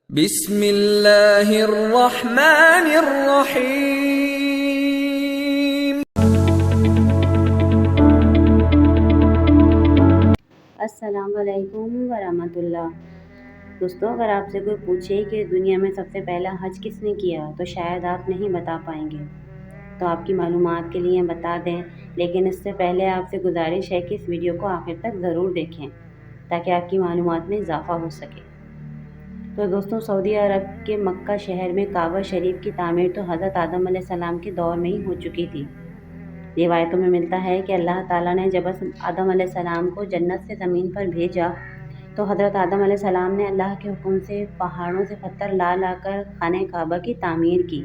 بسم اللہ الرحمن الرحیم۔ السلام علیکم ورحمۃ اللہ۔ دوستوں، اگر آپ سے کوئی پوچھے کہ دنیا میں سب سے پہلا حج کس نے کیا تو شاید آپ نہیں بتا پائیں گے، تو آپ کی معلومات کے لیے بتا دیں، لیکن اس سے پہلے آپ سے گزارش ہے کہ اس ویڈیو کو آخر تک ضرور دیکھیں تاکہ آپ کی معلومات میں اضافہ ہو سکے۔ تو دوستوں، سعودی عرب کے مکہ شہر میں کعبہ شریف کی تعمیر تو حضرت آدم علیہ السلام کے دور میں ہی ہو چکی تھی۔ روایتوں میں ملتا ہے کہ اللہ تعالیٰ نے جب آدم علیہ السلام کو جنت سے زمین پر بھیجا تو حضرت آدم علیہ السلام نے اللہ کے حکم سے پہاڑوں سے پتھر لا کر خانہ کعبہ کی تعمیر کی،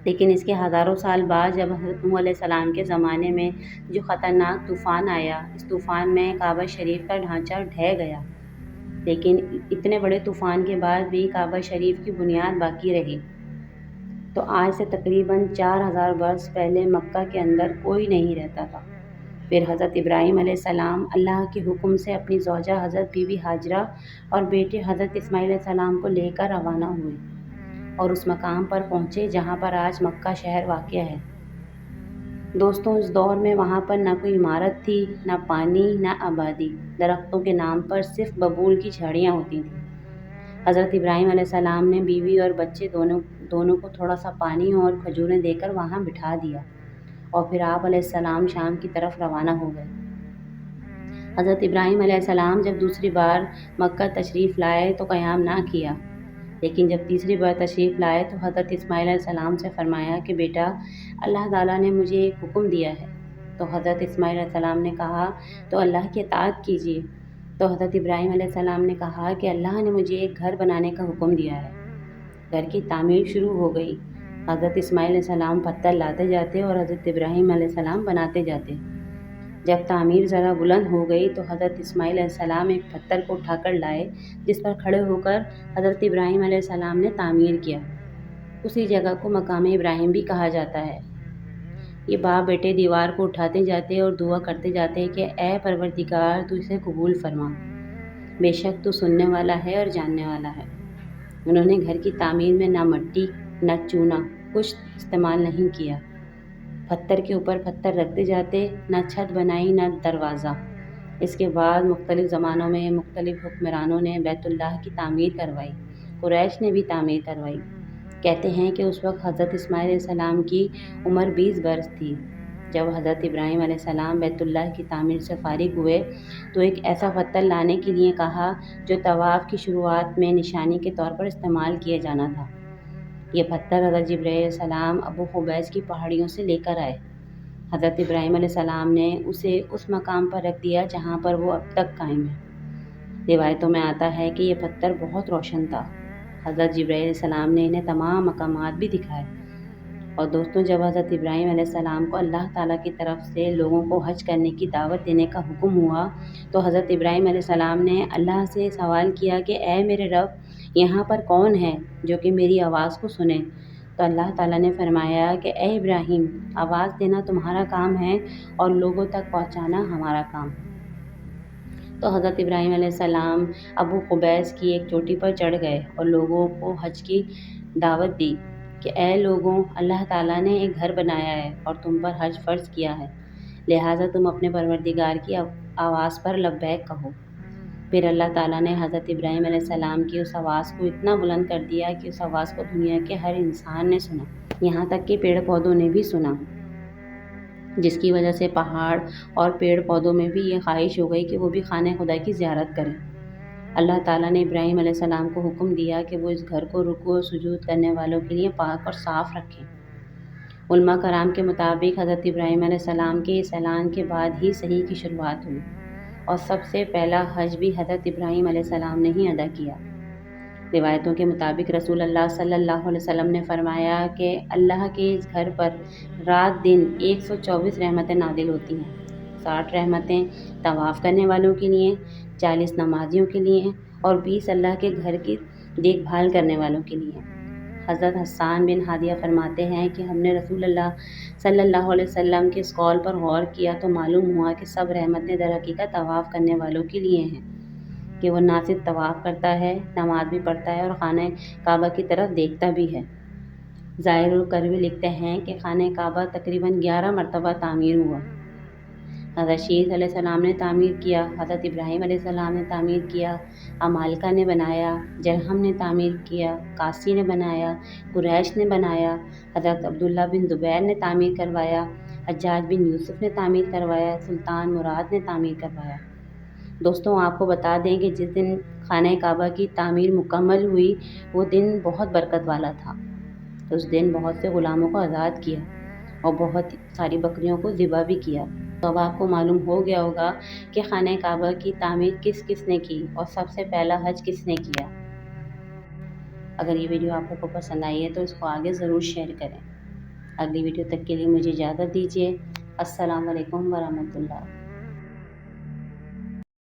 لیکن اس کے ہزاروں سال بعد جب حضرت نوح علیہ السلام کے زمانے میں جو خطرناک طوفان آیا، اس طوفان میں کعبہ شریف کا ڈھانچہ ڈھہ گیا، لیکن اتنے بڑے طوفان کے بعد بھی کعبہ شریف کی بنیاد باقی رہی۔ تو آج سے تقریباً 4000 برس پہلے مکہ کے اندر کوئی نہیں رہتا تھا۔ پھر حضرت ابراہیم علیہ السلام اللہ کے حکم سے اپنی زوجہ حضرت بی بی ہاجرہ اور بیٹے حضرت اسماعیل علیہ السلام کو لے کر روانہ ہوئے اور اس مقام پر پہنچے جہاں پر آج مکہ شہر واقع ہے۔ دوستوں، اس دور میں وہاں پر نہ کوئی عمارت تھی، نہ پانی، نہ آبادی، درختوں کے نام پر صرف ببول کی جھاڑیاں ہوتی تھیں۔ حضرت ابراہیم علیہ السلام نے بیوی اور بچے دونوں کو تھوڑا سا پانی اور کھجوریں دے کر وہاں بٹھا دیا اور پھر آپ علیہ السلام شام کی طرف روانہ ہو گئے۔ حضرت ابراہیم علیہ السلام جب دوسری بار مکہ تشریف لائے تو قیام نہ کیا، لیکن جب تیسری بار تشریف لائے تو حضرت اسماعیل علیہ السلام سے فرمایا کہ بیٹا، اللہ تعالیٰ نے مجھے ایک حکم دیا ہے۔ تو حضرت اسماعیل علیہ السلام نے کہا تو اللہ کی اطاعت کیجیے۔ تو حضرت ابراہیم علیہ السلام نے کہا کہ اللہ نے مجھے ایک گھر بنانے کا حکم دیا ہے۔ گھر کی تعمیر شروع ہو گئی۔ حضرت اسماعیل علیہ السلام پتھر لاتے جاتے اور حضرت ابراہیم علیہ السلام بناتے جاتے۔ جب تعمیر ذرا بلند ہو گئی تو حضرت اسماعیل علیہ السلام ایک پتھر کو اٹھا کر لائے جس پر کھڑے ہو کر حضرت ابراہیم علیہ السلام نے تعمیر کیا۔ اسی جگہ کو مقام ابراہیم بھی کہا جاتا ہے۔ یہ باپ بیٹے دیوار کو اٹھاتے جاتے اور دعا کرتے جاتے کہ اے پروردگار، تو اسے قبول فرما، بے شک تو سننے والا ہے اور جاننے والا ہے۔ انہوں نے گھر کی تعمیر میں نہ مٹی نہ چونا کچھ استعمال نہیں کیا، پتھر کے اوپر پتھر رکھتے جاتے، نہ چھت بنائی نہ دروازہ۔ اس کے بعد مختلف زمانوں میں مختلف حکمرانوں نے بیت اللہ کی تعمیر کروائی، قریش نے بھی تعمیر کروائی۔ کہتے ہیں کہ اس وقت حضرت اسماعیل علیہ السلام کی عمر 20 برس تھی۔ جب حضرت ابراہیم علیہ السلام بیت اللہ کی تعمیر سے فارغ ہوئے تو ایک ایسا پتھر لانے کے لیے کہا جو طواف کی شروعات میں نشانی کے طور پر استعمال کیا جانا تھا۔ یہ پتھر حضرت جبرائیل علیہ السلام ابو قبیس کی پہاڑیوں سے لے کر آئے۔ حضرت ابراہیم علیہ السلام نے اسے اس مقام پر رکھ دیا جہاں پر وہ اب تک قائم ہے۔ روایتوں میں آتا ہے کہ یہ پتھر بہت روشن تھا۔ حضرت جبرائیل علیہ السلام نے انہیں تمام مقامات بھی دکھائے۔ اور دوستوں، جب حضرت ابراہیم علیہ السلام کو اللہ تعالیٰ کی طرف سے لوگوں کو حج کرنے کی دعوت دینے کا حکم ہوا تو حضرت ابراہیم علیہ السلام نے اللہ سے سوال کیا کہ اے میرے رب، یہاں پر کون ہے جو کہ میری آواز کو سنے؟ تو اللہ تعالیٰ نے فرمایا کہ اے ابراہیم، آواز دینا تمہارا کام ہے اور لوگوں تک پہنچانا ہمارا کام۔ تو حضرت ابراہیم علیہ السلام ابو قبیس کی ایک چوٹی پر چڑھ گئے اور لوگوں کو حج کی دعوت دی کہ اے لوگوں، اللہ تعالیٰ نے ایک گھر بنایا ہے اور تم پر حج فرض کیا ہے، لہٰذا تم اپنے پروردگار کی آواز پر لبیک کہو۔ پھر اللہ تعالیٰ نے حضرت ابراہیم علیہ السلام کی اس آواز کو اتنا بلند کر دیا کہ اس آواز کو دنیا کے ہر انسان نے سنا، یہاں تک کہ پیڑ پودوں نے بھی سنا، جس کی وجہ سے پہاڑ اور پیڑ پودوں میں بھی یہ خواہش ہو گئی کہ وہ بھی خانہ خدا کی زیارت کریں۔ اللہ تعالیٰ نے ابراہیم علیہ السلام کو حکم دیا کہ وہ اس گھر کو رکوع و سجود کرنے والوں کے لیے پاک اور صاف رکھیں۔ علماء کرام کے مطابق حضرت ابراہیم علیہ السلام کے اس اعلان کے بعد ہی صحیح کی شروعات ہوئی اور سب سے پہلا حج بھی حضرت ابراہیم علیہ السلام نے ہی ادا کیا۔ روایتوں کے مطابق رسول اللہ صلی اللہ علیہ وسلم نے فرمایا کہ اللہ کے اس گھر پر رات دن 124 رحمتیں نازل ہوتی ہیں، 60 رحمتیں طواف کرنے والوں کے لیے، 40 نمازیوں کے لیے اور 20 اللہ کے گھر کی دیکھ بھال کرنے والوں کے لیے۔ حضرت حسان بن ہادیہ فرماتے ہیں کہ ہم نے رسول اللہ صلی اللہ علیہ وسلم کے اس قول پر غور کیا تو معلوم ہوا کہ سب رحمتیں در حقیقت طواف کرنے والوں کے لیے ہیں، کہ وہ نہ صرف طواف کرتا ہے، نماز بھی پڑھتا ہے اور خانہ کعبہ کی طرف دیکھتا بھی ہے۔ ظاہر الکروی لکھتے ہیں کہ خانہ کعبہ تقریباً 11 مرتبہ تعمیر ہوا۔ حضرت شیس علیہ السلام نے تعمیر کیا، حضرت ابراہیم علیہ السلام نے تعمیر کیا، عمالقہ نے بنایا، جرہم نے تعمیر کیا، قاسی نے بنایا، قریش نے بنایا، حضرت عبداللہ بن زبیر نے تعمیر کروایا، حجاج بن یوسف نے تعمیر کروایا، سلطان مراد نے تعمیر کروایا۔ دوستوں، آپ کو بتا دیں کہ جس دن خانہ کعبہ کی تعمیر مکمل ہوئی وہ دن بہت برکت والا تھا۔ اس دن بہت سے غلاموں کو آزاد کیا اور بہت ساری بکریوں کو ذبح بھی کیا۔ تو اب آپ کو معلوم ہو گیا ہوگا کہ خانہ کعبہ کی تعمیر کس کس نے کی اور سب سے پہلا حج کس نے کیا۔ اگر یہ ویڈیو آپ کو پسند آئی ہے تو اس کو آگے ضرور شیئر کریں۔ اگلی ویڈیو تک کے لیے مجھے اجازت دیجیے۔ السلام علیکم ورحمۃ اللہ۔